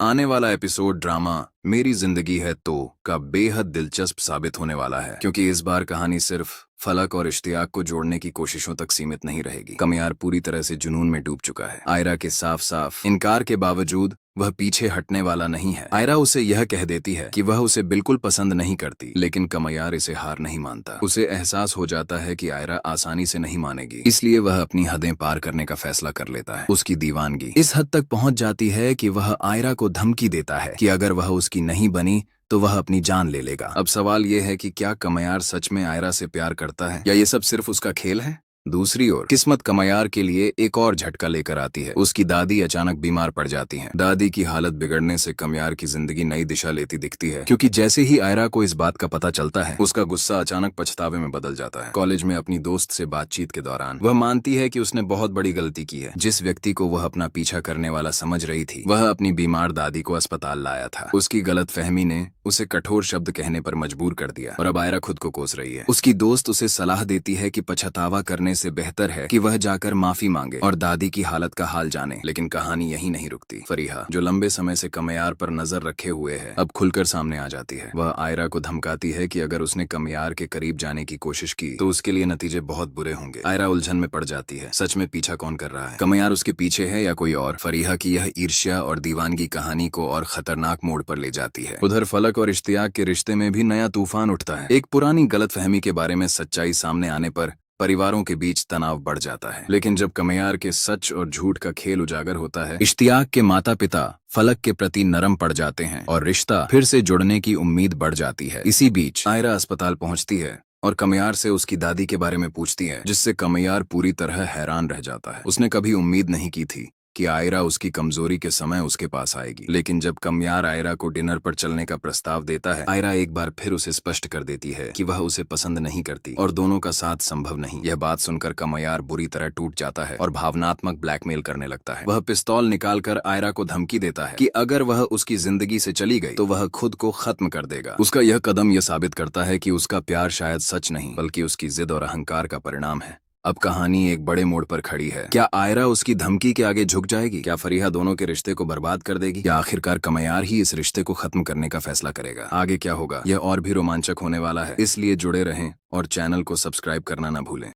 आने वाला episode drama मेरी जिंदगी है तो का बेहद दिलचस्प साबित होने वाला है, क्योंकि इस बार कहानी सिर्फ फलक और इश्तियाक को जोड़ने की कोशिशों तक सीमित नहीं रहेगी। कमियार पूरी तरह से जुनून में डूब चुका है। आयरा के साफ साफ इनकार के बावजूद वह पीछे हटने वाला नहीं है। आयरा उसे यह कह देती है कि वह उसे बिल्कुल पसंद नहीं करती, लेकिन कमियार इसे हार नहीं मानता। उसे एहसास हो जाता है कि आयरा आसानी से नहीं मानेगी, इसलिए वह अपनी हदें पार करने का फैसला कर लेता है। उसकी दीवानगी इस हद तक पहुंच जाती है कि वह आयरा को धमकी देता है कि अगर वह उसकी नहीं बनी तो वह अपनी जान ले लेगा। अब सवाल यह है कि क्या कमियार सच में आयरा से प्यार करता है या ये सब सिर्फ उसका खेल है। दूसरी ओर किस्मत कमियार के लिए एक और झटका लेकर आती है। उसकी दादी अचानक बीमार पड़ जाती हैं। दादी की हालत बिगड़ने से कमियार की जिंदगी नई दिशा लेती दिखती है, क्योंकि जैसे ही आयरा को इस बात का पता चलता है, उसका गुस्सा अचानक पछतावे में बदल जाता है। कॉलेज में अपनी दोस्त से बातचीत के दौरान वह मानती है कि उसने बहुत बड़ी गलती की है। जिस व्यक्ति को वह अपना पीछा करने वाला समझ रही थी, वह अपनी बीमार दादी को अस्पताल लाया था। उसकी गलतफहमी ने उसे कठोर शब्द कहने पर मजबूर कर दिया और अब आयरा खुद को कोस रही है। उसकी दोस्त उसे सलाह देती है कि पछतावा करने से बेहतर है कि वह जाकर माफी मांगे और दादी की हालत का हाल जाने। लेकिन कहानी यही नहीं रुकती। फरीहा, जो लंबे समय से कमियार पर नजर रखे हुए है, अब खुलकर सामने आ जाती है। वह आयरा को धमकाती है कि अगर उसने कमियार के करीब जाने की कोशिश की तो उसके लिए नतीजे बहुत बुरे होंगे। आयरा उलझन में पड़ जाती है। सच में पीछा कौन कर रहा है? कमियार उसके पीछे है या कोई और? फरीहा की यह ईर्ष्या और दीवानगी कहानी को और खतरनाक मोड़ पर ले जाती है। उधर फलक और इश्तियाक के रिश्ते में भी नया तूफान उठता है। एक पुरानी गलतफहमी के बारे में सच्चाई सामने आने पर परिवारों के बीच तनाव बढ़ जाता है। लेकिन जब कमियार के सच और झूठ का खेल उजागर होता है, इश्तियाक के माता पिता फलक के प्रति नरम पड़ जाते हैं और रिश्ता फिर से जुड़ने की उम्मीद बढ़ जाती है। इसी बीच आयरा अस्पताल पहुंचती है और कमियार से उसकी दादी के बारे में पूछती है, जिससे कमियार पूरी तरह हैरान रह जाता है। उसने कभी उम्मीद नहीं की थी कि आयरा उसकी कमजोरी के समय उसके पास आएगी, लेकिन जब कमियार आयरा को डिनर पर चलने का प्रस्ताव देता है, आयरा एक बार फिर उसे स्पष्ट कर देती है कि वह उसे पसंद नहीं करती और दोनों का साथ संभव नहीं। यह बात सुनकर कमियार बुरी तरह टूट जाता है और भावनात्मक ब्लैकमेल करने लगता है। वह पिस्तौल निकालकर आयरा को धमकी देता है कि अगर वह उसकी जिंदगी से चली गई तो वह खुद को खत्म कर देगा। उसका यह कदम यह साबित करता है कि उसका प्यार शायद सच नहीं बल्कि उसकी जिद और अहंकार का परिणाम है। अब कहानी एक बड़े मोड़ पर खड़ी है। क्या आयरा उसकी धमकी के आगे झुक जाएगी? क्या फरीहा दोनों के रिश्ते को बर्बाद कर देगी? या आखिरकार कमियार ही इस रिश्ते को खत्म करने का फैसला करेगा? आगे क्या होगा, यह और भी रोमांचक होने वाला है, इसलिए जुड़े रहें और चैनल को सब्सक्राइब करना न भूलें।